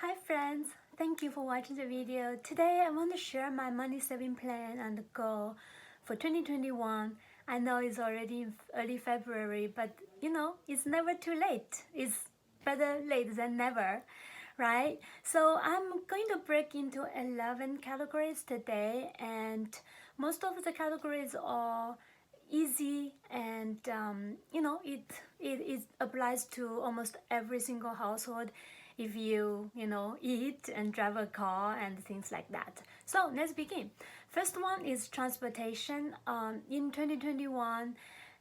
Hi friends, thank you for watching the video. Today I want to share my money saving plan and goal for 2021. I know it's already early February, but it's never too late. It's better late than never, right? So I'm going to break into 11 categories today, and most of the categories are easy, and it applies to almost every single household if you eat and drive a car and things like that. So let's begin. First one is transportation. In 2021,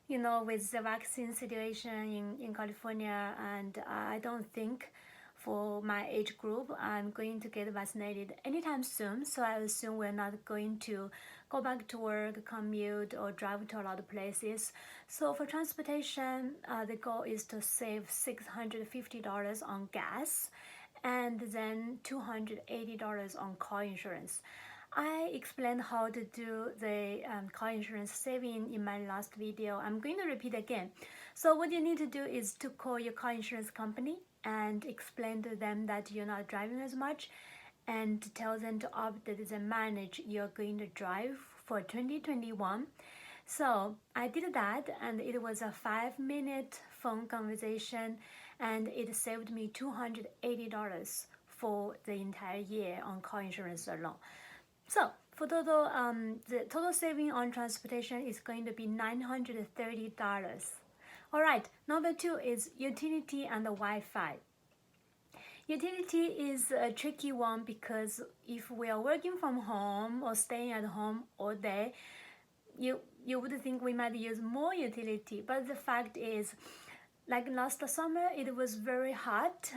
with the vaccine situation in California, and I don't think for my age group I'm going to get vaccinated anytime soon. So I assume we're not going to go back to work, commute, or drive to a lot of places. So for transportation, the goal is to save $650 on gas and then $280 on car insurance. I explained how to do the car insurance saving in my last video. I'm going to repeat again. So what you need to do is to call your car insurance company and explain to them that you're not driving as much, and tell them to update and manage you're going to drive for 2021. So I did that, and it was a 5-minute phone conversation, and it saved me $280 for the entire year on car insurance alone. So for the total saving on transportation is going to be $930. All right, number two is utility and the Wi-Fi. Utility is a tricky one because if we are working from home or staying at home all day, you would think we might use more utility, but the fact is, like last summer, it was very hot.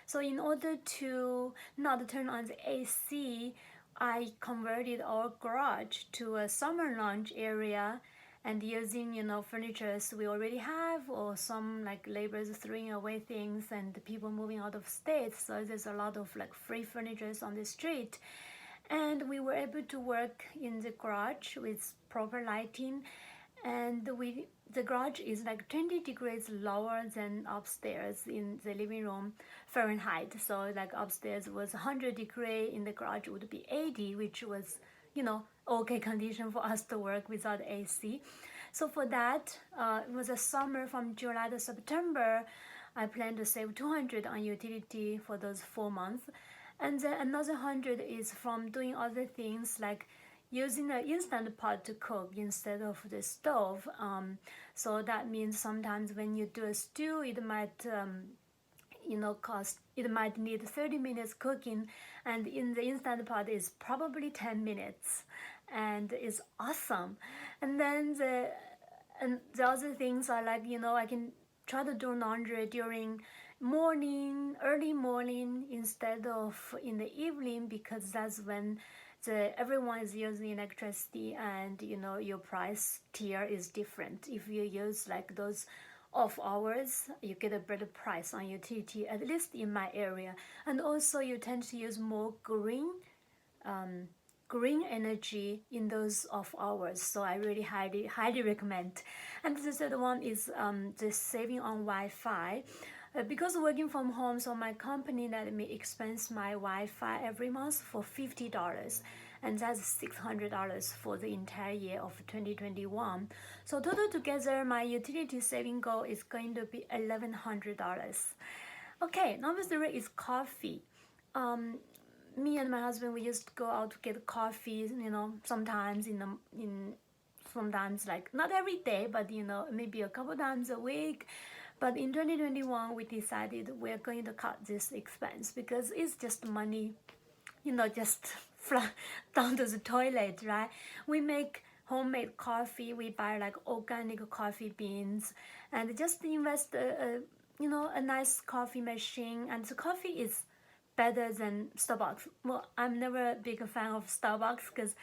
So in order to not turn on the AC, I converted our garage to a summer lounge area, and using furnitures we already have, or some like laborers throwing away things and people moving out of state. So there's a lot of like free furnitures on the street, and we were able to work in the garage with proper lighting. And the garage is like 20 degrees lower than upstairs in the living room Fahrenheit. So like upstairs was 100 degree, in the garage would be 80, which was okay condition for us to work without AC. So for that, it was a summer from July to September. I plan to save 200 on utility for those 4 months, and then another 100 is from doing other things like using an instant pot to cook instead of the stove. So that means sometimes when you do a stew, it might it might need 30 minutes cooking, and in the instant pot is probably 10 minutes, and it's awesome. And then the other things are like I can try to do laundry during early morning instead of in the evening, because that's when everyone is using electricity, and your price tier is different. If you use like those off hours, you get a better price on utility, at least in my area. And also you tend to use more green energy in those off hours, so I really highly recommend. And the third one is the saving on Wi-Fi. Because working from home, so my company let me expense my Wi-Fi every month for $50, and that's $600 for the entire year of 2021. So total together, my utility saving goal is going to be $1,100. Okay, number three is coffee. Me and my husband, we used to go out to get coffee, sometimes sometimes like not every day, but maybe a couple times a week. But in 2021, we decided we're going to cut this expense because it's just money, just down to the toilet, right? We make homemade coffee. We buy like organic coffee beans, and just invest a nice coffee machine. And the coffee is better than Starbucks. Well, I'm never a big fan of Starbucks because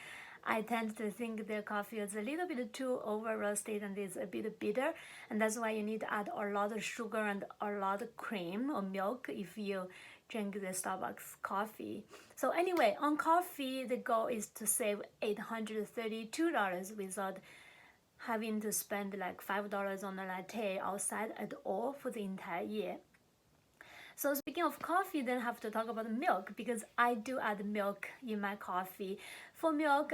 I tend to think their coffee is a little bit too over roasted and is a bit bitter, and that's why you need to add a lot of sugar and a lot of cream or milk if you drink the Starbucks coffee. So anyway, on coffee, the goal is to save $832 without having to spend like $5 on a latte outside at all for the entire year. So speaking of coffee, then I have to talk about milk because I do add milk in my coffee. For milk,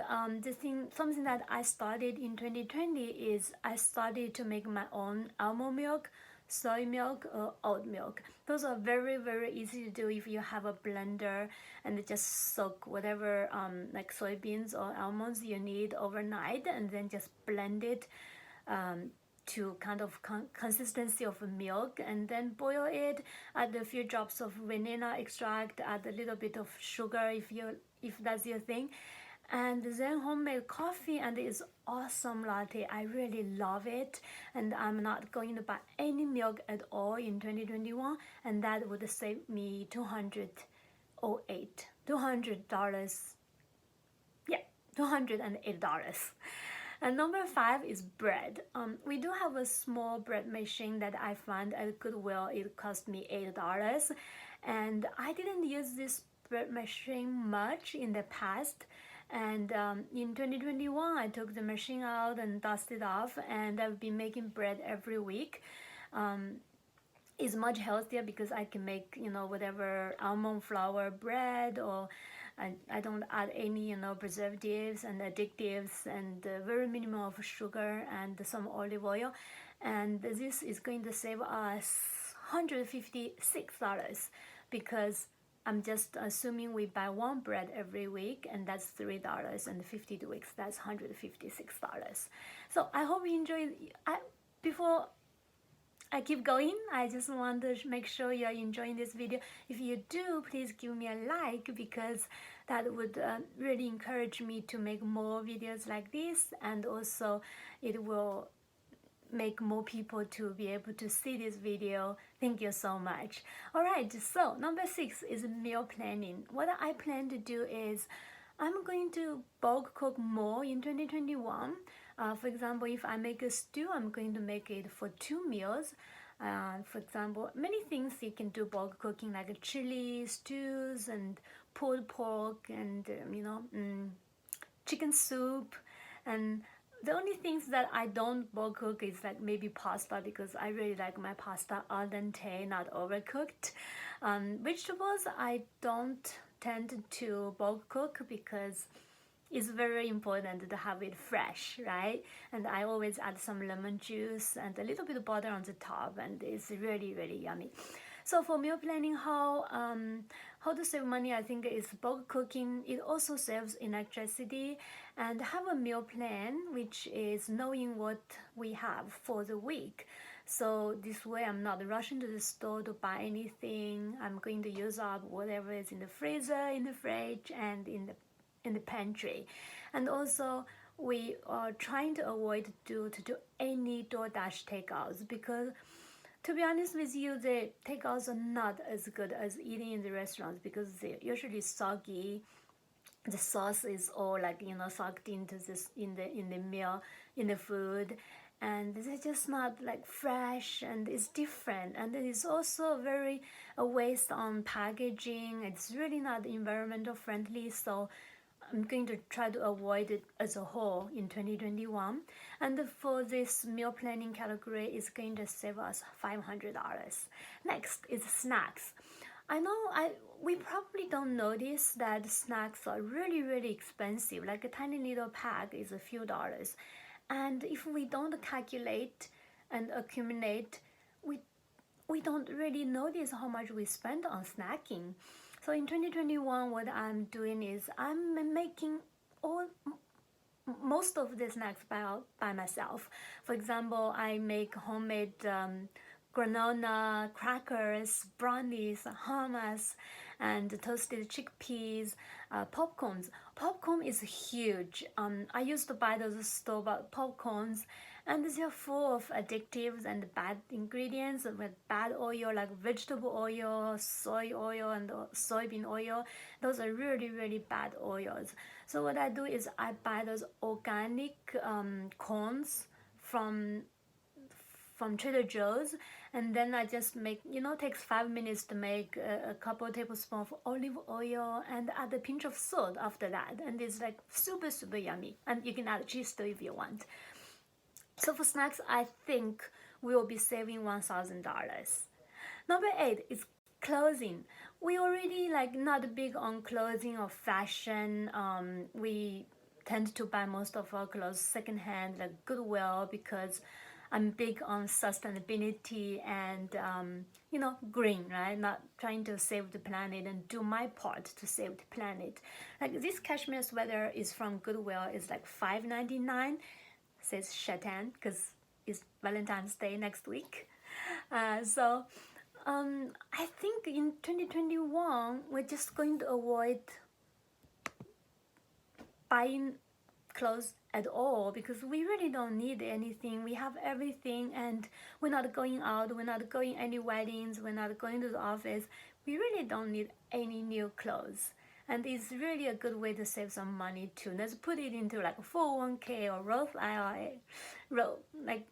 something that I started in 2020 is I started to make my own almond milk, soy milk, or oat milk. Those are very, very easy to do if you have a blender and just soak whatever like soybeans or almonds you need overnight and then just blend it to kind of consistency of milk, and then boil it, add a few drops of vanilla extract, add a little bit of sugar if that's your thing, and then homemade coffee, and it's awesome latte. I really love it, and I'm not going to buy any milk at all in 2021, and that would save me $208. Yeah, $208. And number 5 is bread. We do have a small bread machine that I found at Goodwill. It cost me $8, and I didn't use this bread machine much in the past. And in 2021, I took the machine out and dusted off, and I've been making bread every week. It's much healthier because I can make whatever almond flour bread, or I don't add any preservatives and additives, and very minimal of sugar and some olive oil, and this is going to save us $156 because I'm just assuming we buy one bread every week, and that's $3, and 52 weeks, that's $156. So I hope you enjoyed. Before I keep going, I just want to make sure you're enjoying this video. If you do, please give me a like because that would really encourage me to make more videos like this, and also it will make more people to be able to see this video. Thank you so much. Alright, so number 6 is meal planning. What I plan to do is I'm going to bulk cook more in 2021. For example, if I make a stew, I'm going to make it for 2 meals. For example, many things you can do bulk cooking, like chili, stews, and pulled pork, and chicken soup. And the only things that I don't bulk cook is like maybe pasta, because I really like my pasta al dente, not overcooked. Vegetables, I don't tend to bulk cook because it's very important to have it fresh, right? And I always add some lemon juice and a little bit of butter on the top, and it's really, really yummy. So for meal planning, how to save money, I think is bulk cooking. It also saves electricity, and have a meal plan, which is knowing what we have for the week. So this way I'm not rushing to the store to buy anything. I'm going to use up whatever is in the freezer, in the fridge, and in the pantry. And also we are trying to avoid to do any DoorDash takeouts, because to be honest with you, the takeouts are not as good as eating in the restaurants because they're usually soggy. The sauce is all like sucked into this in the meal, in the food, and they're just not like fresh, and it's different, and it is also very a waste on packaging. It's really not environmental friendly, so I'm going to try to avoid it as a whole in 2021. And for this meal planning category, it's going to save us $500. Next is snacks. I know we probably don't notice that snacks are really, really expensive. Like a tiny little pack is a few dollars. And if we don't calculate and accumulate, we don't really notice how much we spend on snacking. So in 2021, what I'm doing is I'm making most of the snacks by myself. For example, I make homemade granola, crackers, brownies, hummus, and toasted chickpeas, popcorns. Popcorn is huge. I used to buy those store-bought popcorns, and they're full of additives and bad ingredients with bad oil, like vegetable oil, soy oil, and soybean oil. Those are really, really bad oils. So what I do is I buy those organic corns from Trader Joe's, and then I just make, takes 5 minutes to make a couple of tablespoons of olive oil and add a pinch of salt after that, and it's like super, super yummy. And you can add cheese too if you want. So for snacks, I think we will be saving $1,000. Number 8 is clothing. We already like not big on clothing or fashion. We tend to buy most of our clothes secondhand, like Goodwill, because I'm big on sustainability and green, right? Not trying to save the planet and do my part to save the planet. Like this cashmere sweater is from Goodwill. It's like $5.99. Says Shatan because it's Valentine's Day next week. I think in 2021 we're just going to avoid buying clothes at all because we really don't need anything. We have everything and we're not going out, we're not going any weddings, we're not going to the office. We really don't need any new clothes. And it's really a good way to save some money too. Let's put it into like a 401k or Roth IRA, like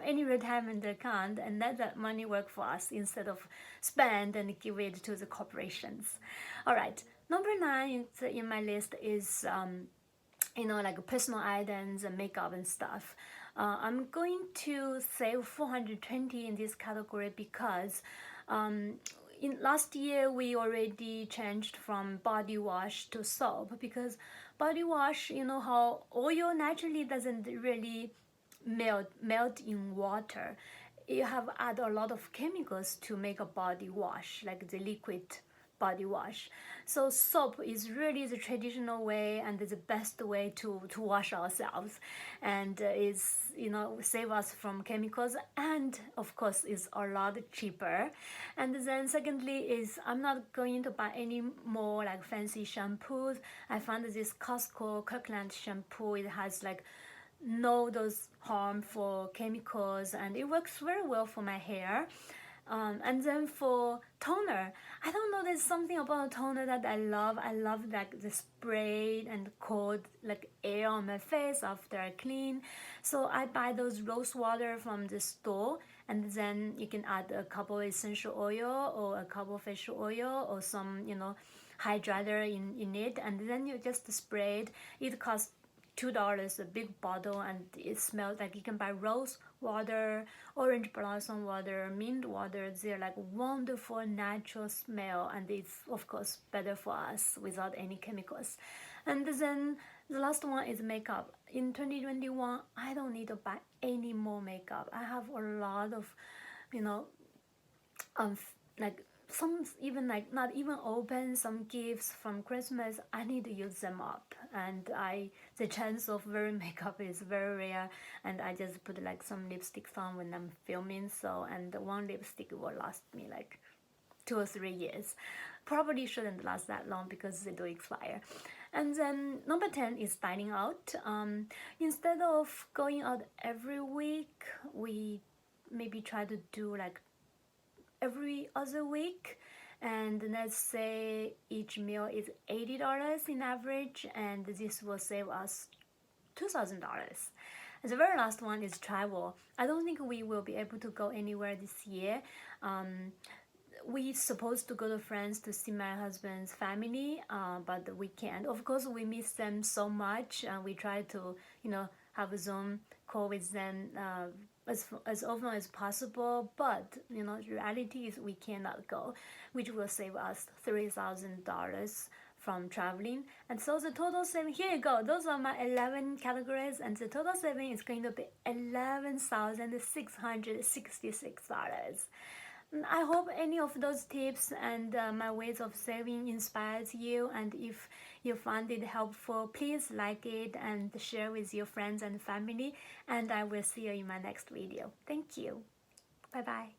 any retirement account, and let that money work for us instead of spend and give it to the corporations. All right, number 9 in my list is like personal items and makeup and stuff. I'm going to save 420 in this category because in last year we already changed from body wash to soap because body wash, you know how oil naturally doesn't really melt in water. You have add a lot of chemicals to make a body wash, like the liquid body wash. So soap is really the traditional way and the best way to wash ourselves, and is save us from chemicals, and of course is a lot cheaper. And then secondly is I'm not going to buy any more like fancy shampoos. I found this Costco Kirkland shampoo. It has like no those harmful chemicals and it works very well for my hair. And then for toner, I don't know, there's something about toner that I love. I love like the spray and cold like air on my face after I clean. So I buy those rose water from the store, and then you can add a couple essential oil or a couple facial oil or some hydrator in it, and then you just spray it. It costs $2 a big bottle, and it smells like you can buy rose water, orange blossom water, mint water. They're like wonderful natural smell, and it's of course better for us without any chemicals. And then the last one is makeup. In 2021 I don't need to buy any more makeup. I have a lot of like some even like not even open, some gifts from Christmas. I need to use them up, and the chance of wearing makeup is very rare, and I just put like some lipsticks on when I'm filming. So, and one lipstick will last me like 2 or 3 years. Probably shouldn't last that long because they do expire. And then number 10 is dining out. Instead of going out every week, we maybe try to do like every other week, and let's say each meal is $80 in average, and this will save us $2,000. And the very last one is travel. I don't think we will be able to go anywhere this year. We supposed to go to France to see my husband's family, but we can't. Of course, we miss them so much. We try to, have a Zoom call with them as often as possible. But the reality is we cannot go, which will save us $3,000 from traveling. And so the total saving, here you go, those are my 11 categories, and the total saving is going to be $11,666. I hope any of those tips and my ways of saving inspires you, and if you found it helpful, please like it and share with your friends and family, and I will see you in my next video. Thank you. Bye bye.